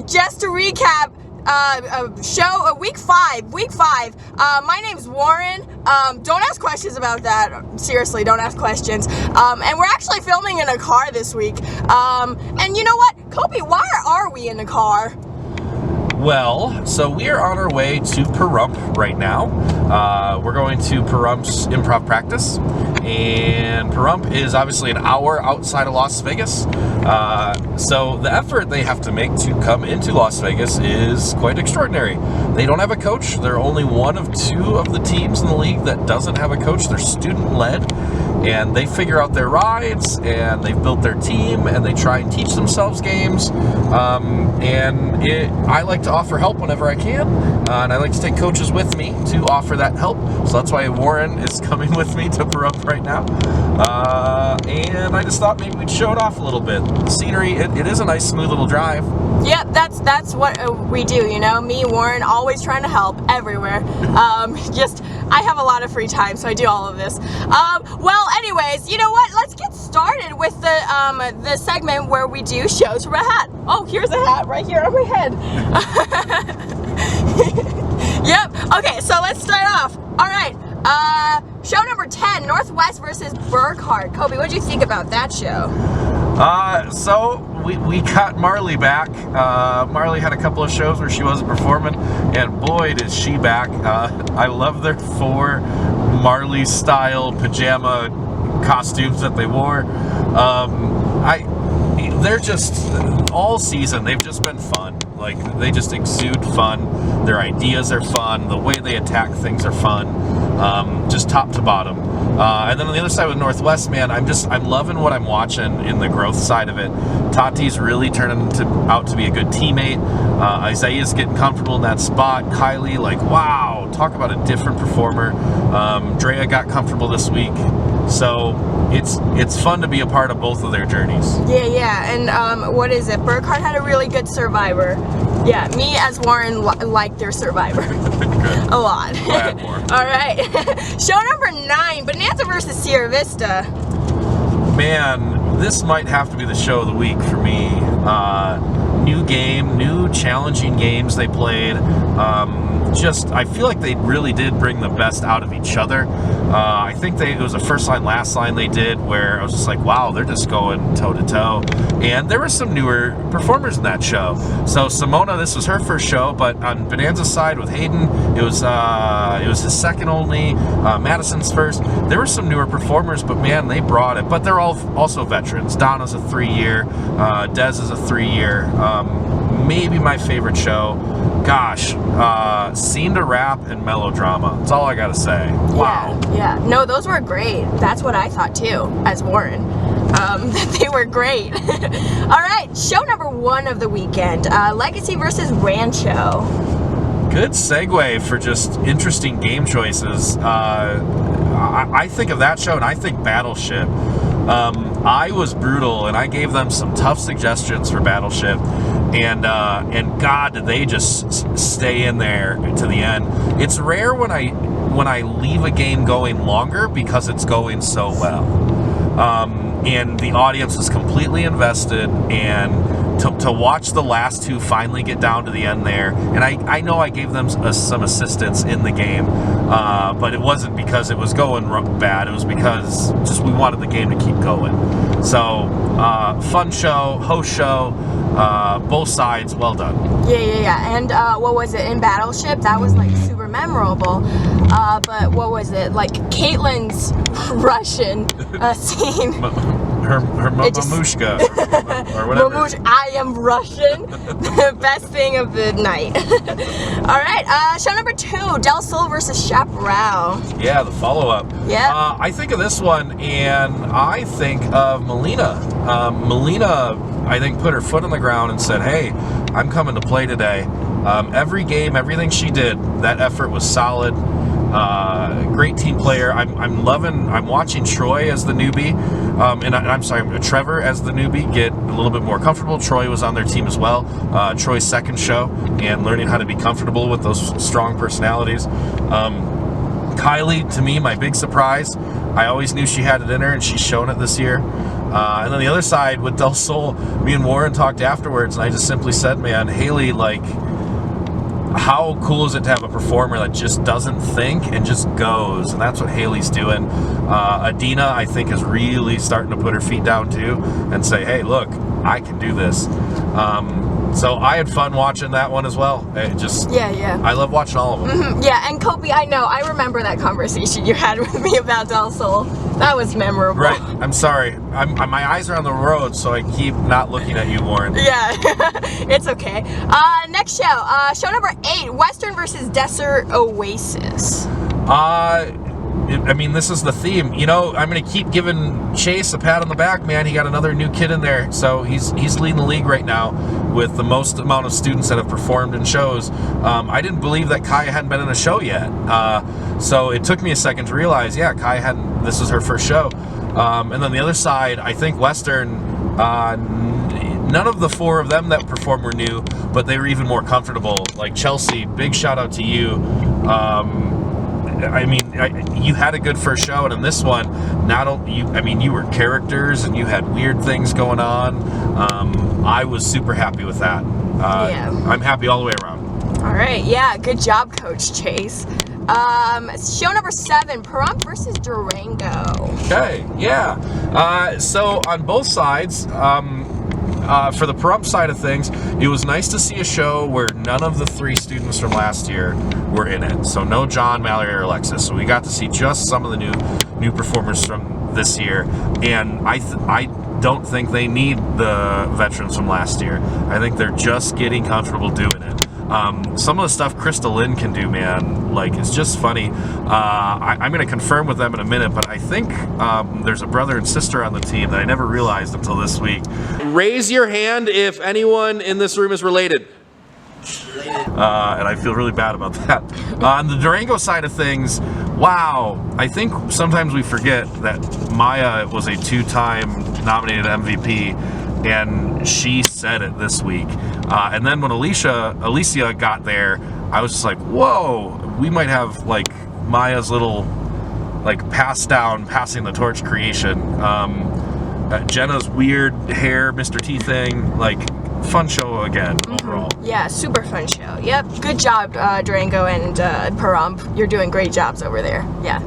just to recap, week five. My name's Warren. Don't ask questions about that. Seriously, don't ask questions. And we're actually filming in a car this week. And you know what? Kopy, why are we in a car? Well, so we are on our way to Pahrump right now. We're going to Pahrump's improv practice, and Pahrump is obviously an hour outside of Las Vegas. So the effort they have to make to come into Las Vegas is quite extraordinary. They don't have a coach. They're only one of two of the teams in the league that doesn't have a coach. They're student-led, and they figure out their rides, and they've built their team, and they try and teach themselves games. I like to offer help whenever I can, and I like to take coaches with me to offer that help. So that's why Warren is coming with me to Pahrump right now. And I just thought maybe we'd show it off a little bit. The scenery, it is a nice, smooth little drive. Yep, that's what we do, you know. Me, Warren, always trying to help everywhere. I have a lot of free time, so I do all of this. Well, anyways, you know what? Let's get started with the segment where we do shows from a hat. Oh, here's a hat right here on my head. Yep. Okay, so let's start off. All right. Show number 10, Northwest versus Burkhardt. Kopy, what did you think about that show? So we got Marley back. Marley had a couple of shows where she wasn't performing, and boy, is she back. I love their 4 Marley-style pajama costumes that they wore. They're just, all season, they've just been fun. Like, they just exude fun. Their ideas are fun. The way they attack things are fun. Just top to bottom. And then on the other side with Northwest, man, I'm loving what I'm watching in the growth side of it. Tati's really turning out to be a good teammate. Isaiah's getting comfortable in that spot. Kylie, like, wow, talk about a different performer. Drea got comfortable this week. So it's fun to be a part of both of their journeys. Yeah, and what is it? Burkhardt had a really good survivor. Yeah, me as Warren liked their survivor a lot. Glad more. All right, show number 9, Bonanza versus Sierra Vista. Man, this might have to be the show of the week for me. New game, new challenging games they played. I feel like they really did bring the best out of each other. I think it was a first line, last line they did where I was just like, wow, they're just going toe to toe. And there were some newer performers in that show. So Simona, this was her first show, but on Bonanza's side with Hayden, it was his second only. Madison's first. There were some newer performers, but man, they brought it. But they're all also veterans. Donna's a 3-year. Des is a 3-year. Maybe my favorite show. Gosh, Scene to Rap and Melodrama. That's all I gotta say. Wow. Yeah. No, those were great. That's what I thought too, as Warren. That they were great. All right, show number 1 of the weekend, Legacy versus Rancho. Good segue for just interesting game choices. I think of that show and I think Battleship. I was brutal and I gave them some tough suggestions for Battleship, and God, did they just stay in there to the end. It's rare when I leave a game going longer because it's going so well, and the audience is completely invested, and to watch the last 2 finally get down to the end there, and I know I gave them some assistance in the game, but it wasn't because it was going bad. It was because just we wanted the game to keep going. So fun show, host show, both sides, well done. Yeah. And what was it in Battleship? That was like super memorable. But what was it? Like Caitlin's Russian scene. Her mamushka or whatever. I am Russian. The best thing of the night. All right, show number 2, Del Sol versus Chaparral. Yeah, the follow-up. Yeah. I think of this one, and I think of Melina. Melina, I think, put her foot on the ground and said, hey, I'm coming to play today. Every game, everything she did, that effort was solid. Great team player. I'm watching Troy as the newbie, Trevor as the newbie get a little bit more comfortable. Troy was on their team as well. Troy's second show, and learning how to be comfortable with those strong personalities. Kylie, to me, my big surprise. I always knew she had it in her, and she's shown it this year. And then the other side with Del Sol, me and Warren talked afterwards, and I just simply said, man, Haley, like, how cool is it to have a performer that just doesn't think and just goes? And that's what Haley's doing. Adina, I think, is really starting to put her feet down too and say, hey, look, I can do this. So I had fun watching that one as well. I love watching all of them. Mm-hmm. Yeah, and Kopy, I remember that conversation you had with me about Del Sol. That was memorable. Right. I'm sorry. My eyes are on the road, so I keep not looking at you, Warren. Yeah, it's okay. Next show, show number 8, Western versus Desert Oasis. I mean, this is the theme. You know, I'm going to keep giving Chase a pat on the back, man. He got another new kid in there. So he's leading the league right now with the most amount of students that have performed in shows. I didn't believe that Kaya hadn't been in a show yet. So it took me a second to realize, yeah, Kaya hadn't, this was her first show. And then the other side, I think Western, none of the 4 of them that performed were new, but they were even more comfortable. Like Chelsea, big shout out to you. I mean, you had a good first show, and in this one, you were characters, and you had weird things going on. I was super happy with that. Yeah. I'm happy all the way around. All right, yeah, good job, Coach Chase. Show number 7, Pahrump versus Durango. Okay, yeah. So on both sides, for the Pahrump side of things, it was nice to see a show where none of the 3 students from last year were in it. So no John, Mallory, or Alexis. So we got to see just some of the new performers from this year. And I don't think they need the veterans from last year. I think they're just getting comfortable doing it. Some of the stuff Krista Lynn can do, man, like, it's just funny. I'm going to confirm with them in a minute, but I think there's a brother and sister on the team that I never realized until this week. Raise your hand if anyone in this room is related. And I feel really bad about that. On the Durango side of things, wow, I think sometimes we forget that Maya was a 2-time nominated MVP, and she said it this week. And then when Alicia got there, I was just like, whoa, we might have like Maya's little like passing the torch creation. Jenna's weird hair, Mr. T thing, like, fun show again overall. Yeah, super fun show. Yep, good job, Durango and Pahrump. You're doing great jobs over there. Yeah.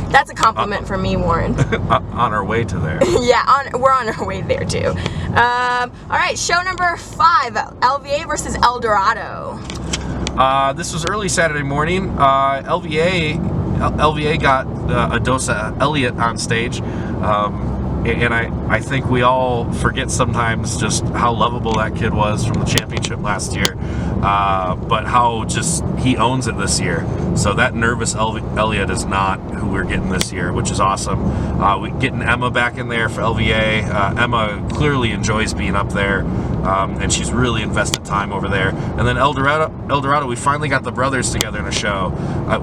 That's a compliment from me, Warren. On our way to there. Yeah, we're on our way there too. All right, show number 5, LVA versus El Dorado. This was early Saturday morning. LVA got Adosa Elliott on stage. And I think we all forget sometimes just how lovable that kid was from the championship last year, but how just he owns it this year. So that nervous Elliott is not who we're getting this ye're, which is awesome. We're getting Emma back in there for LVA. Emma clearly enjoys being up there, and she's really invested time over there. And then El Dorado, we finally got the brothers together in a show.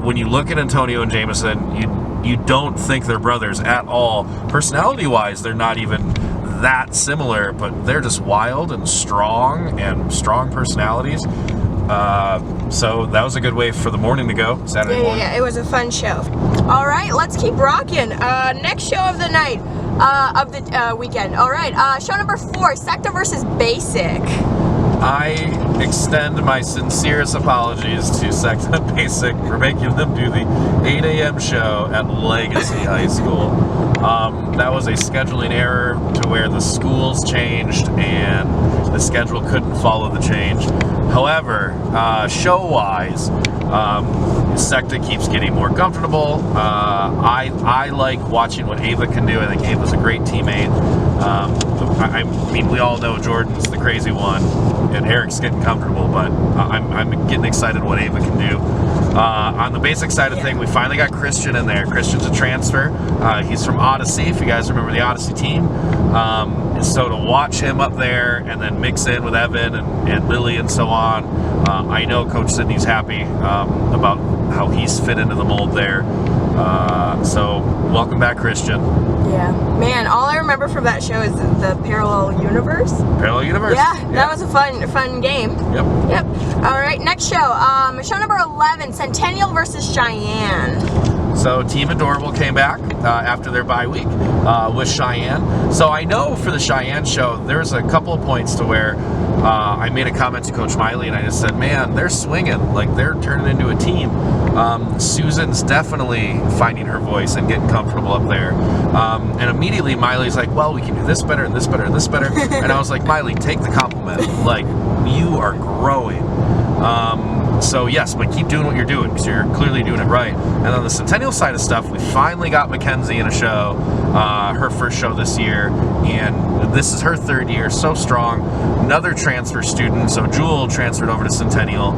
When you look at Antonio and Jameson, you don't think they're brothers at all. Personality-wise, they're not even that similar, but they're just wild and strong personalities. So that was a good way for the morning to go, Saturday morning. Yeah, it was a fun show. All right, let's keep rocking. Next show of the night, of the weekend. All right, show number 4, Secta versus Basic. I extend my sincerest apologies to Secta and Basic for making them do the 8 a.m. show at Legacy High School. That was a scheduling error to where the schools changed and the schedule couldn't follow the change. However, show-wise, Secta keeps getting more comfortable. I like watching what Ava can do. I think Ava's a great teammate. I mean, we all know Jordan's the crazy one, and Eric's getting comfortable, but I'm getting excited what Ava can do. On the basic side of thing, we finally got Christian in there. Christian's a transfer. He's from Odyssey, if you guys remember the Odyssey team. So to watch him up there and then mix in with Evan and Lily and so on, I know Coach Sidney's happy about how he's fit into the mold there. So welcome back, Christian. Yeah, man, all I remember from that show is the Parallel Universe. Parallel Universe? Yeah, that was a fun game. Yep. All right, next show. Show number 11, Centennial versus Cheyenne. So Team Adorable came back after their bye week with Cheyenne. So I know for the Cheyenne show, there's a couple of points to where I made a comment to Coach Miley, and I just said, man, they're swinging. Like, they're turning into a team. Susan's definitely finding her voice and getting comfortable up there. And immediately Miley's like, well, we can do this better and this better and this better. And I was like, Miley, take the compliment. Like, you are growing. So yes, but keep doing what you're doing because you're clearly doing it right. And on the Centennial side of stuff, we finally got Mackenzie in a show, her first show this year, and this is her third year, so strong. Another transfer student, so Jewel transferred over to Centennial.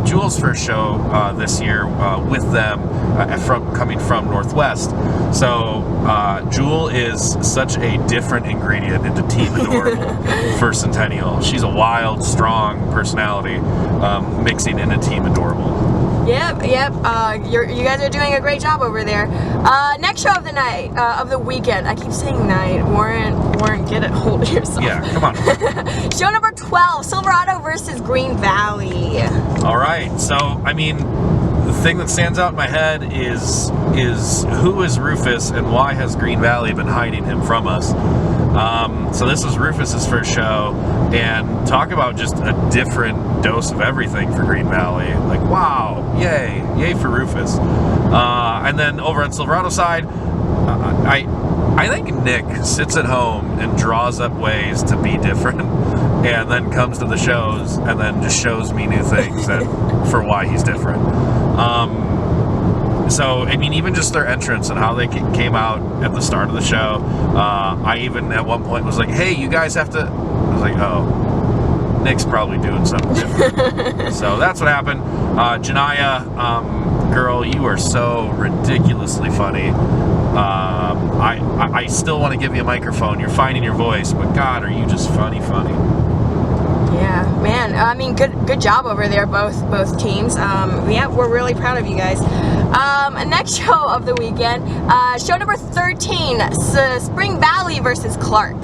Jewel's first show this year with them, coming from Northwest. So Jewel is such a different ingredient into Team Adorable for Centennial. She's a wild, strong personality mixing into Team Adorable. Yep. You guys are doing a great job over there. Next show of the night, of the weekend. I keep saying night. Warren, get it, hold of yourself. Yeah, come on. Show number 12, Silverado versus Green Valley. All right. So, I mean, the thing that stands out in my head is who is Rufus and why has Green Valley been hiding him from us? So this was Rufus's first show, and talk about just a different dose of everything for Green Valley. Like, wow, yay for Rufus. And then over on Silverado side, I think Nick sits at home and draws up ways to be different, and then comes to the shows and then just shows me new things for why he's different. So, I mean, even just their entrance and how they came out at the start of the show, I even at one point was like, hey, you guys have to, I was like, oh, Nick's probably doing something different. So that's what happened. Janaya, girl, you are so ridiculously funny. I still want to give you a microphone. You're finding your voice, but God, are you just funny. Yeah, man. I mean, good job over there, both teams. Yeah, we're really proud of you guys. Next show of the weekend, show number 13, Spring Valley versus Clark.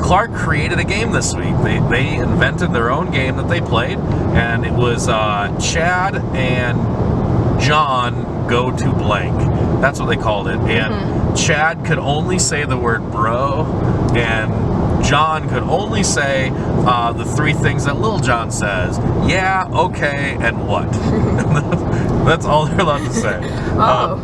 Clark created a game this week. They invented their own game that they played, and it was Chad and John go to blank. That's what they called it. And Chad could only say the word bro, and John could only say the three things that Lil John says. Yeah, okay, and what? That's all they're allowed to say. Oh.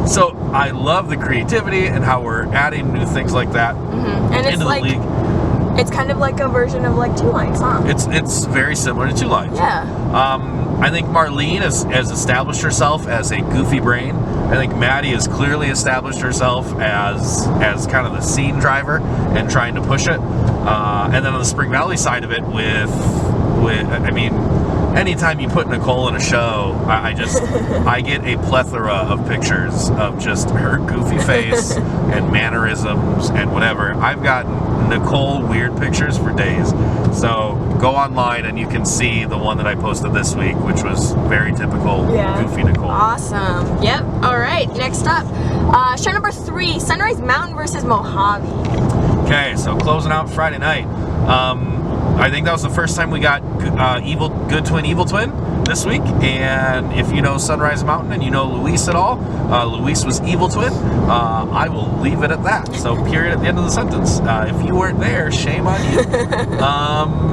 So I love the creativity and how we're adding new things like that and it's into like, the league. It's kind of like a version of like Two Lines, huh? It's very similar to Two Lines. Yeah. I think Marlene has established herself as a goofy brain. I think Maddie has clearly established herself as kind of the scene driver and trying to push it. And then on the Spring Valley side of it, with I mean, anytime you put Nicole in a show, I get a plethora of pictures of just her goofy face and mannerisms and whatever. I've gotten Nicole weird pictures for days. So go online and you can see the one that I posted this week, which was very typical goofy Nicole. Awesome. Yep. All right. Next up, show number 3, Sunrise Mountain versus Mojave. Okay, so closing out Friday night. I think that was the first time we got Good Twin, Evil Twin this week. And if you know Sunrise Mountain and you know Luis at all, Luis was Evil Twin. I will leave it at that. So period at the end of the sentence. If you weren't there, shame on you.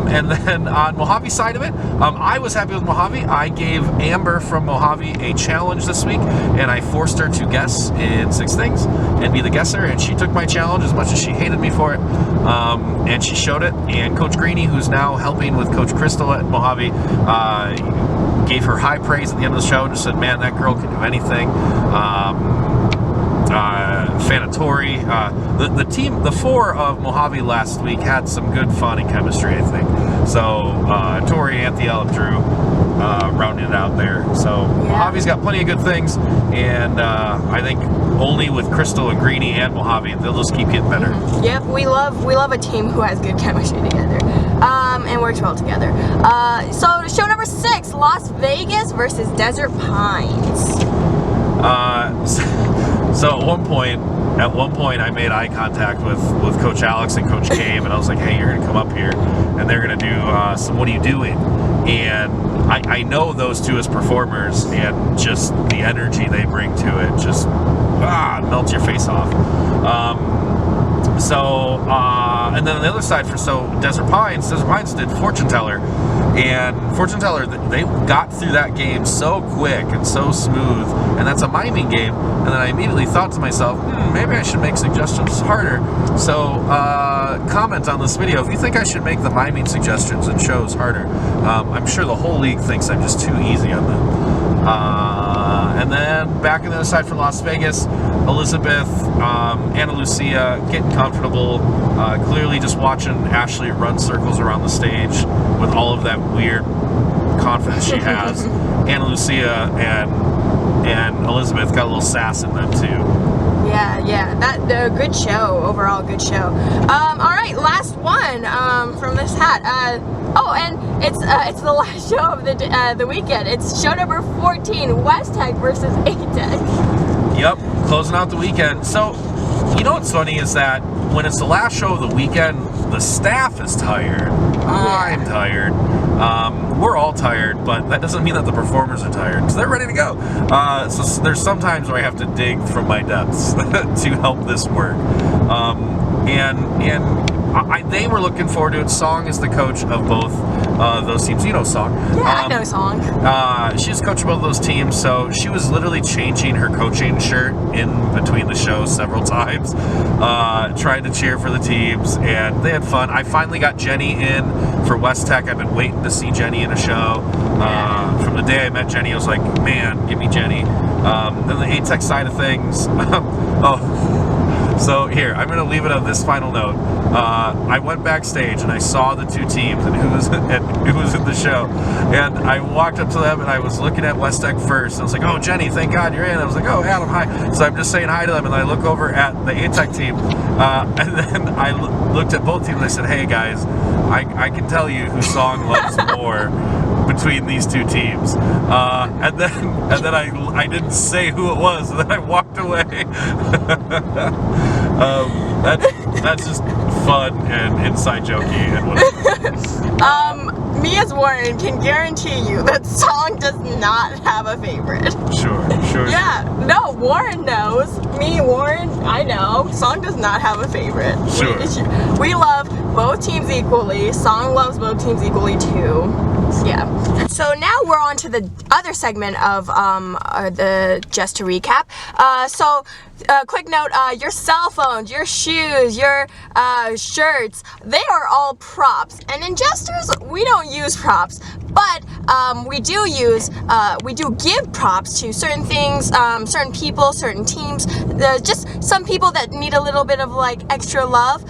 And then on Mojave's side of it, I was happy with Mojave. I gave Amber from Mojave a challenge this week, and I forced her to guess in 6 things and be the guesser, and she took my challenge as much as she hated me for it. And she showed it, and Coach Greeny, who's now helping with Coach Crystal at Mojave, gave her high praise at the end of the show and just said, man, that girl can do anything. Fanatori, the team, the 4 of Mojave last week had some good fun and chemistry, I think. So Tori, Anthiel, and Drew rounding it out there. So Mojave's got plenty of good things, and I think only with Crystal and Greeny and Mojave, they'll just keep getting better. Yep, we love a team who has good chemistry together, and works well together. So show number 6, Las Vegas versus Desert Pines. So So at one point, I made eye contact with Coach Alex and Coach Gabe, and I was like, "Hey, you're gonna come up here, and they're gonna do some 'What are you doing?" And I know those two as performers, and just the energy they bring to it just melts your face off. And then on the other side Desert Pines did Fortune Teller, and Fortune Teller, they got through that game so quick and so smooth, and that's a miming game. And then I immediately thought to myself, maybe I should make suggestions harder. So comment on this video if you think I should make the miming suggestions and shows harder. I'm sure the whole league thinks I'm just too easy on them. And then back on the other side for Las Vegas, Elizabeth, Anna Lucia getting comfortable, clearly just watching Ashley run circles around the stage with all of that weird confidence she has. Anna Lucia and Elizabeth got a little sass in them too. Yeah, that good show overall, good show. All right, last one from this hat. And it's the last show of the weekend. It's show number 14, West Tech versus A-Tech. Yep, closing out the weekend. So, you know what's funny is that when it's the last show of the weekend, the staff is tired. I'm tired. We're all tired, but that doesn't mean that the performers are tired, because they're ready to go. So there's sometimes where I have to dig from my depths to help this work. They were looking forward to it. Song is the coach of both those teams. You know Song. Yeah, I know Song. She's coach of both those teams, so she was literally changing her coaching shirt in between the shows several times, trying to cheer for the teams, and they had fun. I finally got Jenny in for West Tech. I've been waiting to see Jenny in a show. From the day I met Jenny, I was like, man, give me Jenny. Then the A-Tech side of things. So here, I'm going to leave it on this final note. I went backstage and I saw the two teams and who was in the show. And I walked up to them and I was looking at West Tech first. And I was like, oh, Jenny, thank God you're in. I was like, oh, Adam, hi. So I'm just saying hi to them. And I look over at the A-Tech team. And then I looked at both teams and I said, hey, guys, I can tell you who Song loves more between these two teams. And then I didn't say who it was, and then I walked away. That's just fun and inside jokey and whatever. Me as Warren can guarantee you that Song does not have a favorite. Sure. Yeah, no, Warren knows. Me, Warren, I know. Song does not have a favorite. Sure. We love both teams equally. Song loves both teams equally too. Yeah. So now we're on to the other segment of the Just to Recap. Quick note, your cell phones, your shoes, your shirts, they are all props. And in Jesters, we don't use props, but we do give props to certain things, certain people, certain teams, just some people that need a little bit of like extra love.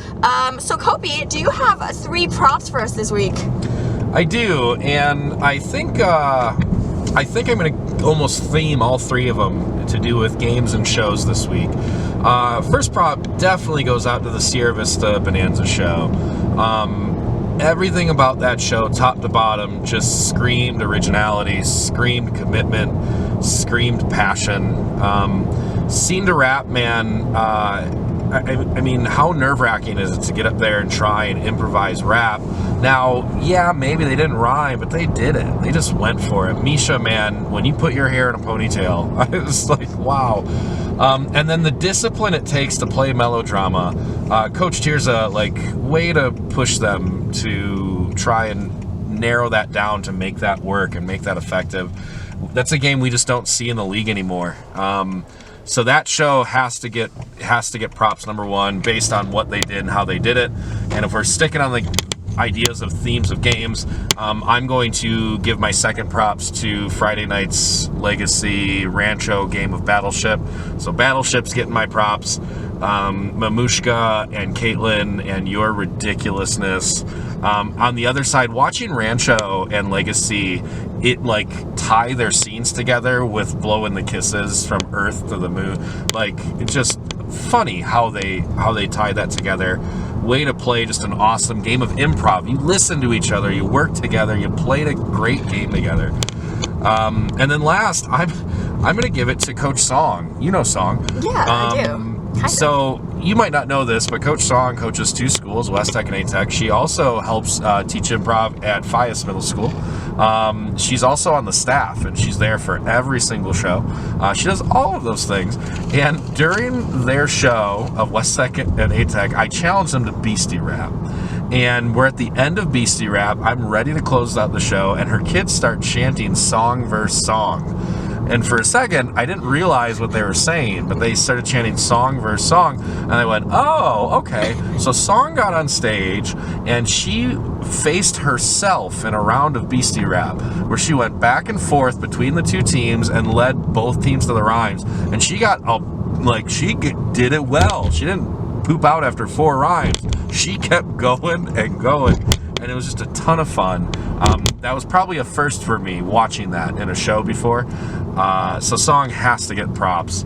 So Kopy, do you have 3 props for us this week? I do, and I think I'm going to almost theme all 3 of them to do with games and shows this week. First prop definitely goes out to the Sierra Vista Bonanza show. Everything about that show, top to bottom, just screamed originality, screamed commitment, screamed passion. Scene to rap, man. I mean, how nerve-wracking is it to get up there and try and improvise rap? Now, yeah, maybe they didn't rhyme, but they did it. They just went for it. Misha, man, when you put your hair in a ponytail, I was like, wow. And then the discipline it takes to play melodrama. Coach Tirza, like, way to push them to try and narrow that down to make that work and make that effective. That's a game we just don't see in the league anymore. So that show has to get props number 1 based on what they did and how they did it. And if we're sticking on the ideas of themes of games, I'm going to give my second props to Friday night's Legacy Rancho game of Battleship. So Battleship's getting my props. Mamushka and Caitlin and your ridiculousness. On the other side, watching Rancho and Legacy, it like tie their scenes together with blowing the kisses from Earth to the moon. Like, it's just funny how they tie that together. Way to play just an awesome game of improv. You listen to each other, you work together, you played a great game together. And then last, I'm going to give it to Coach Song. You know Song. Yeah, I do. So you might not know this, but Coach Song coaches 2 schools, West Tech and A Tech. She also helps teach improv at Fias Middle School. She's also on the staff, and she's there for every single show. She does all of those things. And during their show of West Tech and A Tech, I challenged them to Beastie Rap. And we're at the end of Beastie Rap. I'm ready to close out the show, and her kids start chanting song verse song. And for a second, I didn't realize what they were saying, but they started chanting song verse song, and I went, oh, okay. So Song got on stage, and she faced herself in a round of Beastie Rap, where she went back and forth between the 2 teams and led both teams to the rhymes. And she got, did it well. She didn't poop out after 4 rhymes. She kept going and going, and it was just a ton of fun. That was probably a first for me, watching that in a show before. So Song has to get props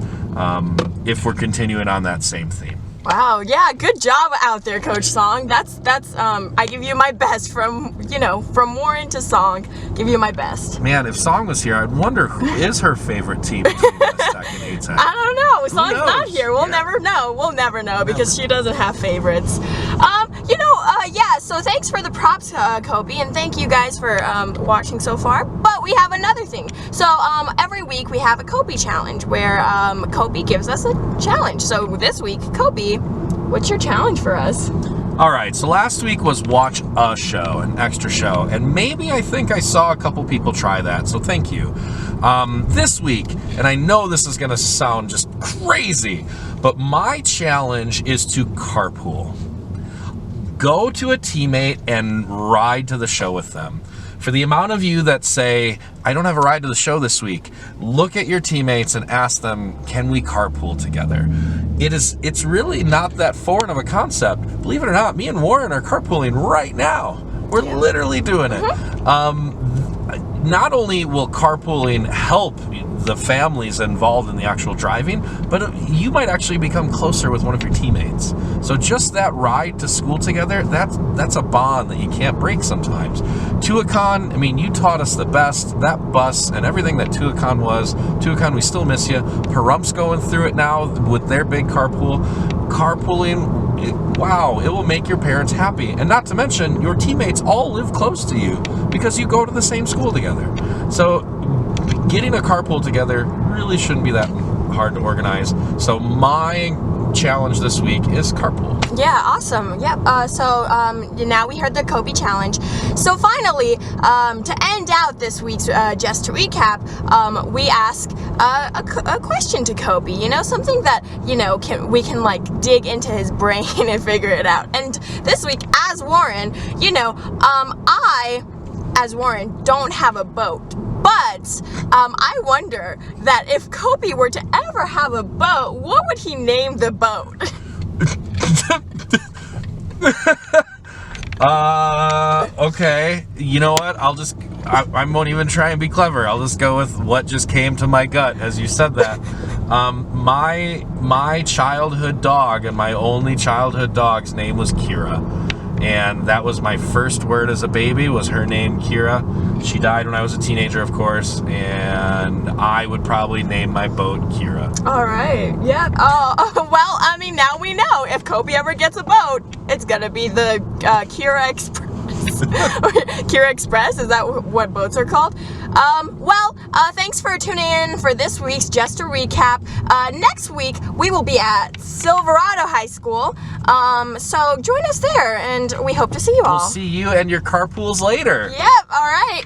if we're continuing on that same theme. Wow, yeah, good job out there, Coach Song. That's I give you my best from Warren to Song. Give you my best. Man, if Song was here, I'd wonder who is her favorite team between West Tech and A Tech. I don't know. Song's not here. We'll never know. We'll never know because she doesn't have favorites. So thanks for the props, Kopy, and thank you guys for watching so far. But we have another thing. So every week we have a Kopy challenge where Kopy gives us a challenge. So this week, Kopy, what's your challenge for us? All right, so last week was watch a show, an extra show, and maybe I think I saw a couple people try that, so thank you. This week, and I know this is going to sound just crazy, but my challenge is to carpool. Go to a teammate and ride to the show with them. For the amount of you that say, I don't have a ride to the show this week, look at your teammates and ask them, can we carpool together? It's really not that foreign of a concept. Believe it or not, me and Warren are carpooling right now. We're literally doing it. Not only will carpooling help the families involved in the actual driving, but you might actually become closer with one of your teammates. So just that ride to school together, that's a bond that you can't break sometimes. Tuacahn, I mean, you taught us the best. That bus and everything that Tuacahn was. Tuacahn, we still miss you. Pahrumph's going through it now with their big carpool. Carpooling, wow, it will make your parents happy. And not to mention, your teammates all live close to you because you go to the same school together. So getting a carpool together really shouldn't be that hard to organize. So my challenge this week is carpool. Yeah, awesome. Yep. Now we heard the Kopy challenge. So finally, to end out this week's just to recap, we ask a question to Kopy. Something that we can like dig into his brain and figure it out. And this week, as Warren, I, as Warren, don't have a boat. But I wonder that if Kopy were to ever have a boat, what would he name the boat? Okay. You know what? I won't even try and be clever. I'll just go with what just came to my gut as you said that. My childhood dog and my only childhood dog's name was Kira. And that was my first word as a baby, was her name, Kira. She died when I was a teenager, of course, and I would probably name my boat Kira. All right. Yeah. Well, I mean, now we know if Kopy ever gets a boat, it's going to be the Kira Express. Kira Express, is that what boats are called? Thanks for tuning in for this week's Just a Recap. Next week, we will be at Silverado High School. So join us there, and we hope to see you all. We'll see you and your carpools later. Yep, all right.